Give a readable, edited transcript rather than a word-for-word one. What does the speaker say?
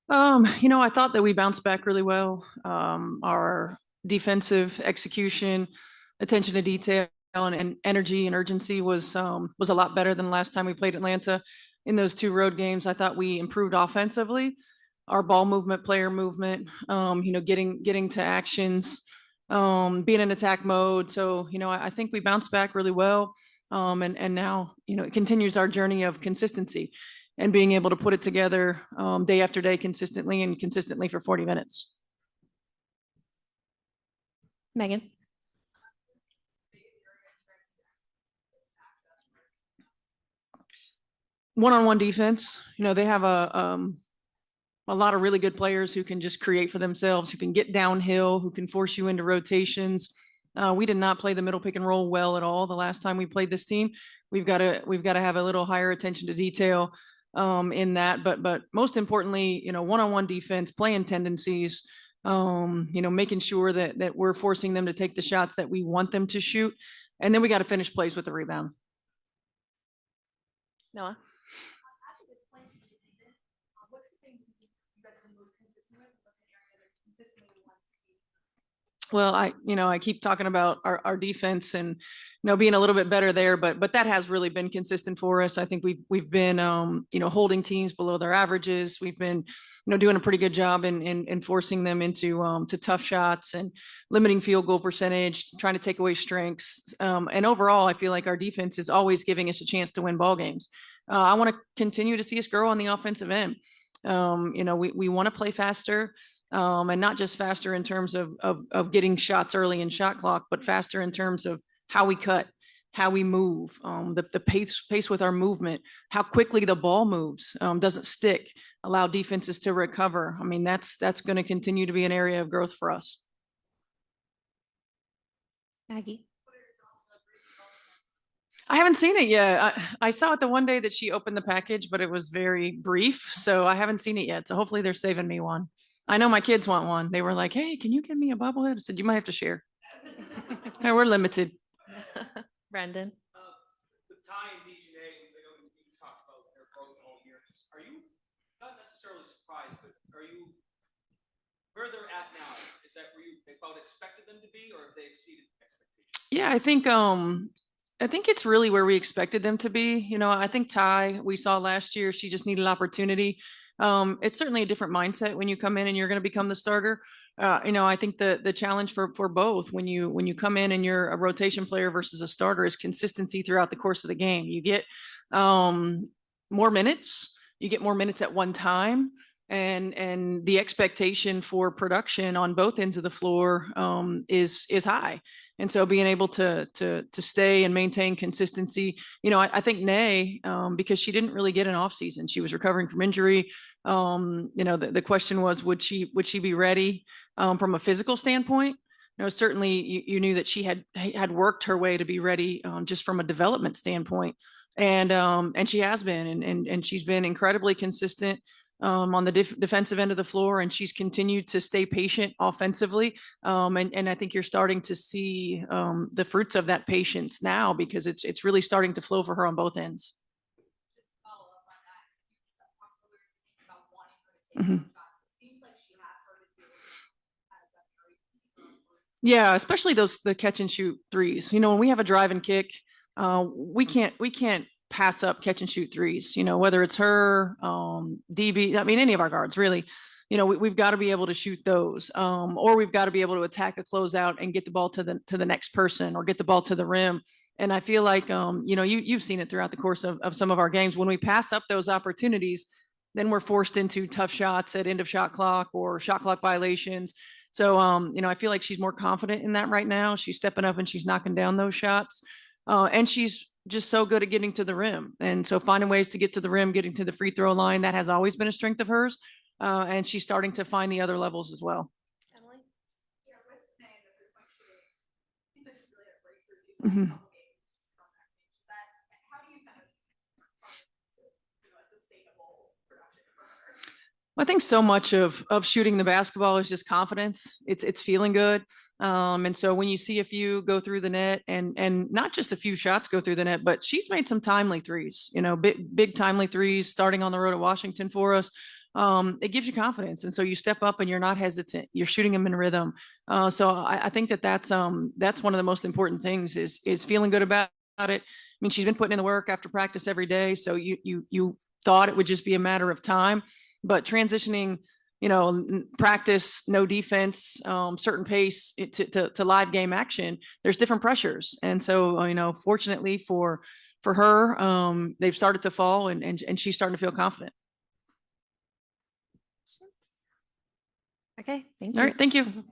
I thought that we bounced back really well. Our defensive execution, attention to detail, and energy and urgency was a lot better than the last time we played Atlanta. In those two road games, I thought we improved offensively. Our ball movement, player movement, getting to actions, being in attack mode. So, I think we bounced back really well. And now, it continues our journey of consistency and being able to put it together day after day consistently and consistently for 40 minutes. Megan. One-on-one defense, they have a lot of really good players who can just create for themselves, who can get downhill, who can force you into rotations. We did not play the middle pick and roll well at all the last time we played this team. We've got to have a little higher attention to detail in that. But most importantly, one-on-one defense, playing tendencies, making sure that we're forcing them to take the shots that we want them to shoot. And then we got to finish plays with the rebound. Noah. Well, I keep talking about our defense and, being a little bit better there, but that has really been consistent for us. I think we've been, holding teams below their averages. We've been, doing a pretty good job in forcing them into to tough shots and limiting field goal percentage, trying to take away strengths. And overall, I feel like our defense is always giving us a chance to win ball games. I want to continue to see us grow on the offensive end. We want to play faster. And not just faster in terms of getting shots early in shot clock, but faster in terms of how we cut, how we move, the pace with our movement, how quickly the ball moves, doesn't stick, allow defenses to recover. I mean, that's going to continue to be an area of growth for us. Maggie. I haven't seen it yet. I saw it the one day that she opened the package, but it was very brief. So I haven't seen it yet. So hopefully they're saving me one. I know my kids want one. They were like, "Hey, can you give me a bobblehead?" I said, "You might have to share." Hey, we're limited. Brandon. With Ty and DGA, we talked about their growth all year. Are you not necessarily surprised, but are you where they're at now? Is that where you about expected them to be, or have they exceeded expectations? Yeah, I think it's really where we expected them to be. I think Ty, we saw last year, she just needed opportunity. It's certainly a different mindset when you come in and you're going to become the starter. I think the challenge for both when you come in and you're a rotation player versus a starter is consistency throughout the course of the game. You get more minutes, you get more minutes at one time, and the expectation for production on both ends of the floor is high. And so being able to stay and maintain consistency, I think Nay, because she didn't really get an off season, she was recovering from injury. The question was, would she be ready from a physical standpoint? Certainly you knew that she had worked her way to be ready just from a development standpoint, and she has been, and she's been incredibly consistent on the defensive end of the floor, and she's continued to stay patient offensively. And I think you're starting to see the fruits of that patience now because it's really starting to flow for her on both ends. Mm-hmm. Yeah, especially the catch and shoot threes. When we have a drive and kick, we can't pass up catch and shoot threes. Whether it's her, DB, I mean any of our guards really. We've got to be able to shoot those, or we've got to be able to attack a closeout and get the ball to the next person or get the ball to the rim. And I feel like you've seen it throughout the course of some of our games. When we pass up those opportunities, then we're forced into tough shots at end of shot clock or shot clock violations. So, I feel like she's more confident in that right now. She's stepping up and she's knocking down those shots. And she's just so good at getting to the rim. And so finding ways to get to the rim, getting to the free throw line, that has always been a strength of hers. And she's starting to find the other levels as well. Emily? Mm-hmm. I think so much of shooting the basketball is just confidence. It's feeling good. And so when you see a few go through the net and not just a few shots go through the net, but she's made some timely threes, big timely threes starting on the road at Washington for us. it gives you confidence. And so you step up and you're not hesitant. You're shooting them in rhythm. So I think that's one of the most important things is feeling good about it. I mean, she's been putting in the work after practice every day. So you thought it would just be a matter of time, but transitioning, practice, no defense, certain pace to live game action, there's different pressures. And so, fortunately for her, they've started to fall and she's starting to feel confident. Okay, thank All you. right. Thank you.